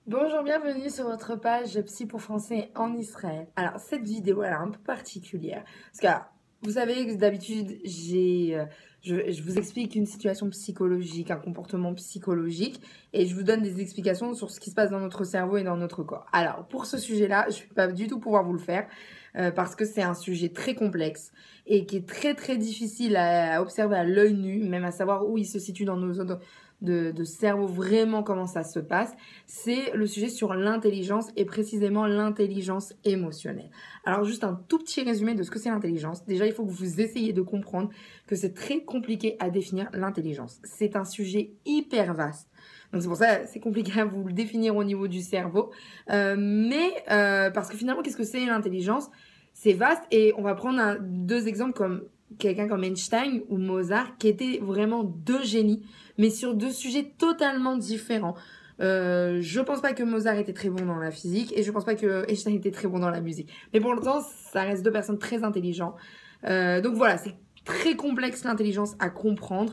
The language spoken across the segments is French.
Bonjour, bienvenue sur votre page Psy pour Français en Israël. Alors, cette vidéo, elle est un peu particulière. Parce que, alors, vous savez que d'habitude, je vous explique une situation psychologique, un comportement psychologique, et je vous donne des explications sur ce qui se passe dans notre cerveau et dans notre corps. Alors, pour ce sujet-là, je ne vais pas du tout pouvoir vous le faire, parce que c'est un sujet très complexe et qui est très très difficile à observer à l'œil nu, même à savoir où il se situe dans nos zones de cerveau, vraiment comment ça se passe. C'est le sujet sur l'intelligence et précisément l'intelligence émotionnelle. Alors juste un tout petit résumé de ce que c'est l'intelligence. Déjà, il faut que vous essayiez de comprendre que c'est très compliqué à définir l'intelligence. C'est un sujet hyper vaste. Donc c'est pour ça que c'est compliqué à vous le définir au niveau du cerveau. Parce que finalement, qu'est-ce que c'est l'intelligence? C'est vaste et on va prendre deux exemples comme quelqu'un comme Einstein ou Mozart qui étaient vraiment deux génies, mais sur deux sujets totalement différents. Je pense pas que Mozart était très bon dans la physique et je pense pas que Einstein était très bon dans la musique. Mais pour l'instant, ça reste deux personnes très intelligentes. Donc voilà, c'est très complexe l'intelligence à comprendre.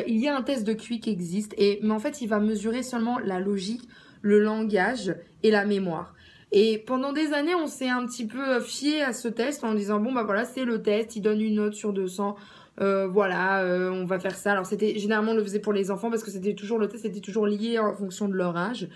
Il y a un test de QI qui existe, mais en fait, il va mesurer seulement la logique, le langage et la mémoire. Et pendant des années, on s'est un petit peu fié à ce test en disant bon bah voilà, c'est le test, il donne une note sur 200. On va faire ça. Alors c'était généralement on le faisait pour les enfants parce que c'était toujours le test était toujours lié en fonction de leur âge.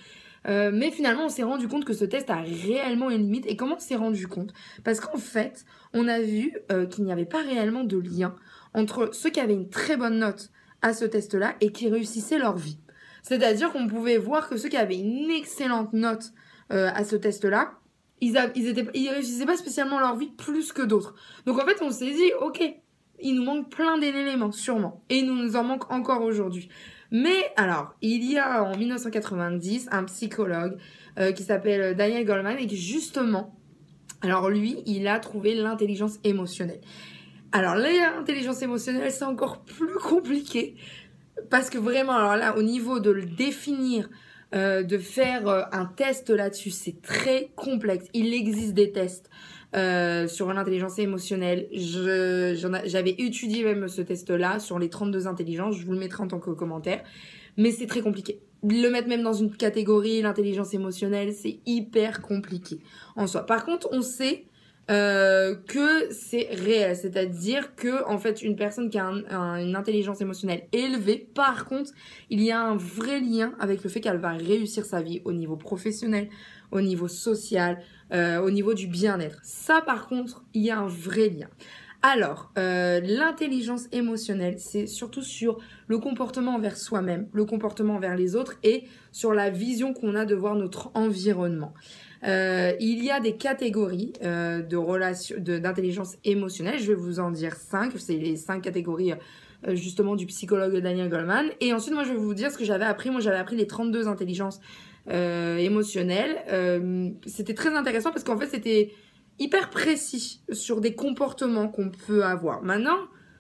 Mais finalement, on s'est rendu compte que ce test a réellement une limite. Et comment on s'est rendu compte? Parce qu'en fait, on a vu qu'il n'y avait pas réellement de lien entre ceux qui avaient une très bonne note à ce test-là et qui réussissaient leur vie. C'est-à-dire qu'on pouvait voir que ceux qui avaient une excellente note à ce test-là, ils réussissaient pas spécialement leur vie plus que d'autres. Donc en fait, on s'est dit, ok, il nous manque plein d'éléments, sûrement. Et il nous en manque encore aujourd'hui. Mais alors, il y a en 1990 un psychologue qui s'appelle Daniel Goleman et qui justement, alors lui, il a trouvé l'intelligence émotionnelle. Alors l'intelligence émotionnelle, c'est encore plus compliqué parce que vraiment, alors là, au niveau de le définir, de faire un test là-dessus, c'est très complexe. Il existe des tests sur l'intelligence émotionnelle. J'avais étudié même ce test-là sur les 32 intelligences. Je vous le mettrai en tant que commentaire. Mais c'est très compliqué. Le mettre même dans une catégorie, l'intelligence émotionnelle, c'est hyper compliqué en soi. Par contre, on sait que c'est réel, c'est-à-dire que en fait une personne qui a une intelligence émotionnelle élevée, par contre, il y a un vrai lien avec le fait qu'elle va réussir sa vie au niveau professionnel, au niveau social, au niveau du bien-être. Ça, par contre, il y a un vrai lien. Alors, l'intelligence émotionnelle, c'est surtout sur le comportement envers soi-même, le comportement envers les autres et sur la vision qu'on a de voir notre environnement. Il y a des catégories d'intelligence émotionnelle. Je vais vous en dire 5. C'est les 5 catégories justement du psychologue Daniel Goleman. Et ensuite, moi, je vais vous dire ce que j'avais appris. Moi, j'avais appris les 32 intelligences émotionnelles. C'était très intéressant parce qu'en fait, c'était hyper précis sur des comportements qu'on peut avoir. Maintenant,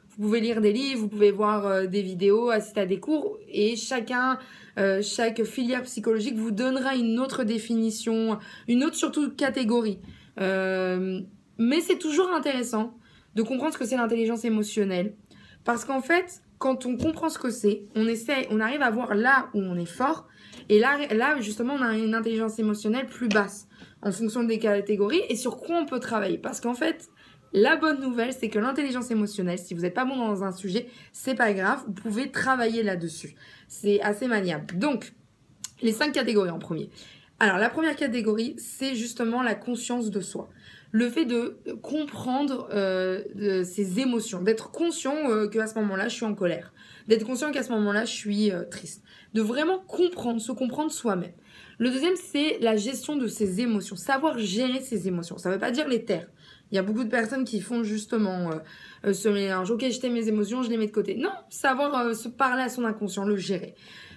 vous pouvez lire des livres, vous pouvez voir des vidéos, assister à des cours et chaque filière psychologique vous donnera une autre définition, une autre surtout catégorie. Mais c'est toujours intéressant de comprendre ce que c'est l'intelligence émotionnelle. Parce qu'en fait, quand on comprend ce que c'est, on arrive à voir là où on est fort. Et là, justement, on a une intelligence émotionnelle plus basse en fonction des catégories et sur quoi on peut travailler. Parce qu'en fait, la bonne nouvelle, c'est que l'intelligence émotionnelle, si vous n'êtes pas bon dans un sujet, c'est pas grave, vous pouvez travailler là-dessus. C'est assez maniable. Donc, les 5 catégories en premier. Alors, la première catégorie, c'est justement la conscience de soi. Le fait de comprendre ses émotions, d'être conscient qu'à ce moment-là, je suis en colère, d'être conscient qu'à ce moment-là, je suis triste, de vraiment comprendre, se comprendre soi-même. Le deuxième, c'est la gestion de ses émotions, savoir gérer ses émotions. Ça ne veut pas dire les taire. Il y a beaucoup de personnes qui font justement ce mélange. Ok, je t'aime mes émotions, je les mets de côté. Non, savoir se parler à son inconscient, le gérer.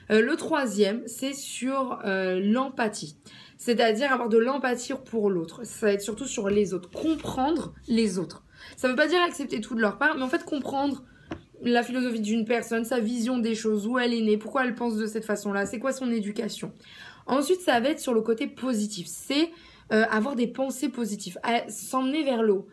Le troisième, c'est sur l'empathie. C'est-à-dire avoir de l'empathie pour l'autre. Ça va être surtout sur les autres. Comprendre les autres. Ça ne veut pas dire accepter tout de leur part, mais en fait comprendre la philosophie d'une personne, sa vision des choses, où elle est née, pourquoi elle pense de cette façon-là, c'est quoi son éducation. Ensuite, ça va être sur le côté positif. C'est avoir des pensées positives, s'emmener vers l'eau,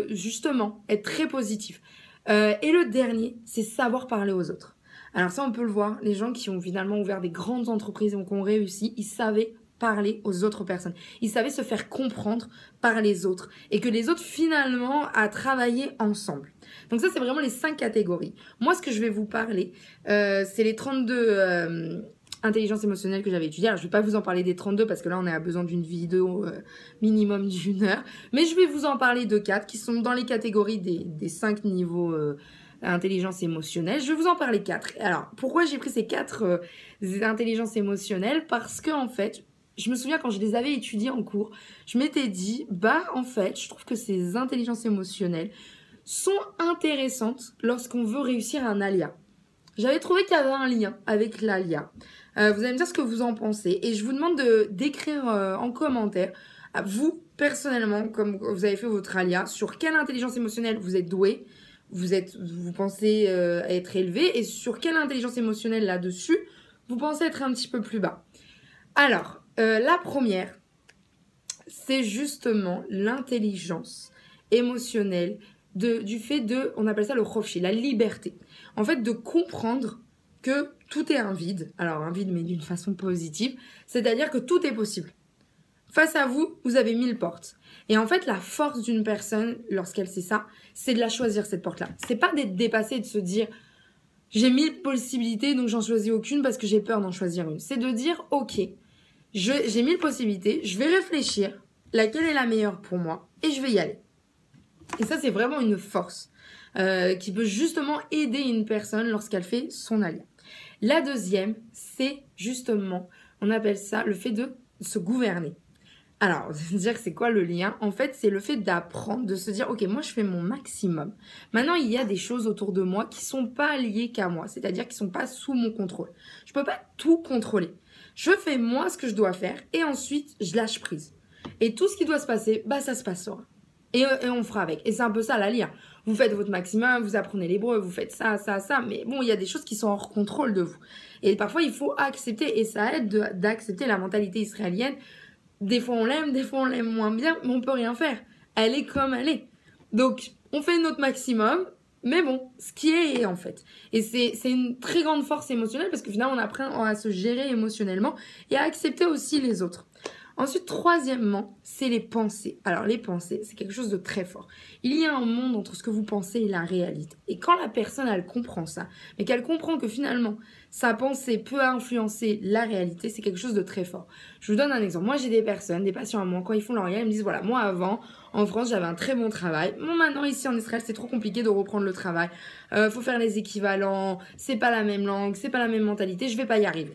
justement, être très positif. Et le dernier, c'est savoir parler aux autres. Alors ça, on peut le voir, les gens qui ont finalement ouvert des grandes entreprises et qui ont réussi, ils savaient parler aux autres personnes. Il savait se faire comprendre par les autres. Et que les autres, finalement, à travailler ensemble. Donc ça, c'est vraiment les 5 catégories. Moi, ce que je vais vous parler, c'est les 32 intelligences émotionnelles que j'avais étudiées. Alors, je ne vais pas vous en parler des 32 parce que là, on a besoin d'une vidéo minimum d'1 heure. Mais je vais vous en parler de 4 qui sont dans les catégories des 5 niveaux intelligence émotionnelle. Je vais vous en parler 4. Alors, pourquoi j'ai pris ces 4 intelligences émotionnelles? Parce que, en fait, je me souviens quand je les avais étudiées en cours, je m'étais dit, en fait, je trouve que ces intelligences émotionnelles sont intéressantes lorsqu'on veut réussir un ALIA. J'avais trouvé qu'il y avait un lien avec l'ALIA. Vous allez me dire ce que vous en pensez. Et je vous demande d'écrire en commentaire, vous, personnellement, comme vous avez fait votre ALIA, sur quelle intelligence émotionnelle vous êtes doué, vous pensez être élevé, et sur quelle intelligence émotionnelle là-dessus, vous pensez être un petit peu plus bas. Alors, la première, c'est justement l'intelligence émotionnelle du fait de, on appelle ça le khofshi, la liberté. En fait, de comprendre que tout est un vide. Alors, un vide, mais d'une façon positive. C'est-à-dire que tout est possible. Face à vous, vous avez 1000 portes. Et en fait, la force d'une personne, lorsqu'elle sait ça, c'est de la choisir, cette porte-là. C'est pas d'être dépassé et de se dire, j'ai 1000 possibilités, donc j'en choisis aucune parce que j'ai peur d'en choisir une. C'est de dire, ok, j'ai 1000 possibilités, je vais réfléchir, laquelle est la meilleure pour moi, et je vais y aller. Et ça, c'est vraiment une force qui peut justement aider une personne lorsqu'elle fait son ALIA. La deuxième, c'est justement, on appelle ça le fait de se gouverner. Alors, vous allez me dire que c'est quoi le lien? En fait, c'est le fait d'apprendre, de se dire, ok, moi je fais mon maximum. Maintenant, il y a des choses autour de moi qui sont pas liées qu'à moi, c'est-à-dire qui sont pas sous mon contrôle. Je peux pas tout contrôler. Je fais moi ce que je dois faire et ensuite, je lâche prise. Et tout ce qui doit se passer, ça se passera. Et on fera avec. Et c'est un peu ça l'ALIA. Vous faites votre maximum, vous apprenez l'hébreu, vous faites ça. Mais bon, il y a des choses qui sont hors contrôle de vous. Et parfois, il faut accepter, et ça aide d'accepter la mentalité israélienne. Des fois, on l'aime moins bien, mais on peut rien faire. Elle est comme elle est. Donc, on fait notre maximum, mais bon, ce qui est en fait. Et c'est une très grande force émotionnelle parce que finalement, on apprend à se gérer émotionnellement et à accepter aussi les autres. Ensuite, troisièmement, c'est les pensées. Alors, les pensées, c'est quelque chose de très fort. Il y a un monde entre ce que vous pensez et la réalité. Et quand la personne, elle comprend ça, mais qu'elle comprend que finalement, sa pensée peut influencer la réalité, c'est quelque chose de très fort. Je vous donne un exemple. Moi, j'ai des personnes, des patients à moi, quand ils font leur ALIA, ils me disent, voilà, moi avant, en France, j'avais un très bon travail. Bon, maintenant, ici en Israël, c'est trop compliqué de reprendre le travail. Faut faire les équivalents, c'est pas la même langue, c'est pas la même mentalité, je vais pas y arriver.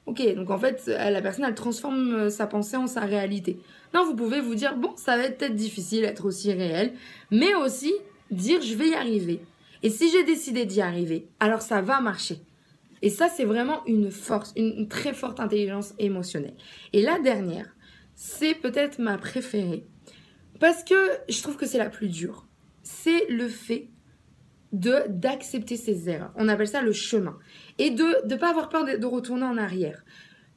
Ok, donc en fait, la personne, elle transforme sa pensée en sa réalité. Non, vous pouvez vous dire, bon, ça va être peut-être difficile d'être aussi réel, mais aussi dire, je vais y arriver. Et si j'ai décidé d'y arriver, alors ça va marcher. Et ça, c'est vraiment une force, une très forte intelligence émotionnelle. Et la dernière, c'est peut-être ma préférée, parce que je trouve que c'est la plus dure. C'est le fait d'accepter ses erreurs. On appelle ça le chemin. Et de ne pas avoir peur de retourner en arrière.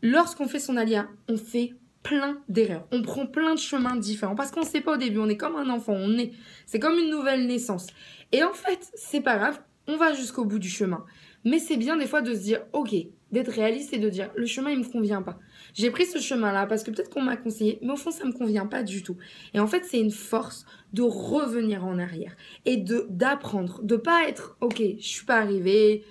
Lorsqu'on fait son ALIA, on fait plein d'erreurs. On prend plein de chemins différents parce qu'on ne sait pas au début. On est comme un enfant. C'est comme une nouvelle naissance. Et en fait, c'est pas grave. On va jusqu'au bout du chemin. Mais c'est bien des fois de se dire, ok, d'être réaliste et de dire, le chemin, il me convient pas. J'ai pris ce chemin-là parce que peut-être qu'on m'a conseillé, mais au fond, ça me convient pas du tout. Et en fait, c'est une force de revenir en arrière et d'apprendre, de pas être, ok, je suis pas arrivée,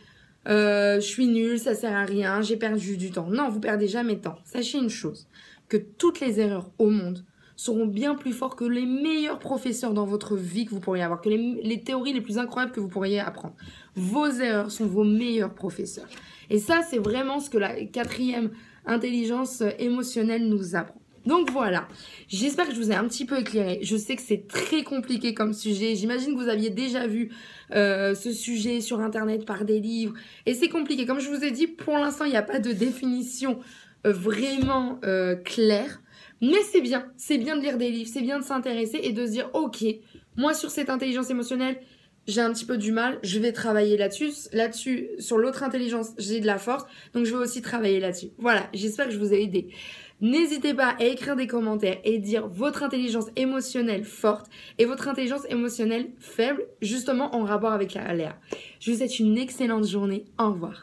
je suis nulle, ça sert à rien, j'ai perdu du temps. Non, vous perdez jamais de temps. Sachez une chose, que toutes les erreurs au monde seront bien plus forts que les meilleurs professeurs dans votre vie que vous pourriez avoir, que les théories les plus incroyables que vous pourriez apprendre. Vos erreurs sont vos meilleurs professeurs. Et ça, c'est vraiment ce que la 4e intelligence émotionnelle nous apprend. Donc voilà, j'espère que je vous ai un petit peu éclairé. Je sais que c'est très compliqué comme sujet. J'imagine que vous aviez déjà vu ce sujet sur Internet par des livres. Et c'est compliqué. Comme je vous ai dit, pour l'instant, il n'y a pas de définition vraiment claire. Mais c'est bien de lire des livres, c'est bien de s'intéresser et de se dire, ok, moi sur cette intelligence émotionnelle, j'ai un petit peu du mal, je vais travailler là-dessus, sur l'autre intelligence, j'ai de la force, donc je vais aussi travailler là-dessus. Voilà, j'espère que je vous ai aidé. N'hésitez pas à écrire des commentaires et dire votre intelligence émotionnelle forte et votre intelligence émotionnelle faible, justement en rapport avec la ALIA. Je vous souhaite une excellente journée, au revoir.